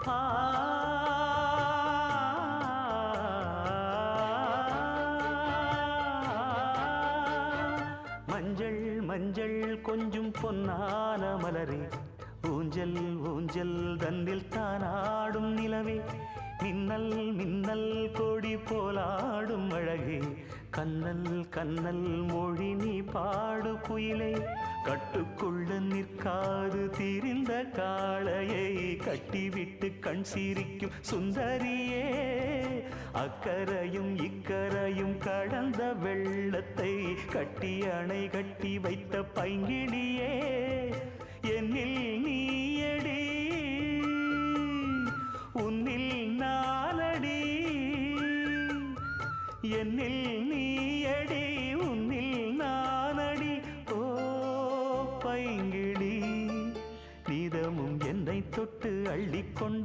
ஆ மஞ்சள் மஞ்சள் கொஞ்சம் பொன்னான மலரே, ஊஞ்சல் ஊஞ்சல் தன்னில் தானாடும் நிலவே, மின்னல் மின்னல் கொடி போலாடும் அழகே, கண்ணல் கண்ணல் மொழி நீ பாடு குயிலே, கட்டுக்குள்ள நிற்காது திரிந்த காளையை கட்டிவிட்டு கண் சிரிக்கும் சுந்தரியே, அக்கரையும் இக்கரையும் கடந்த வெள்ளத்தை கட்டி அணை கட்டி வைத்த பைங்கிளியே, என்னில்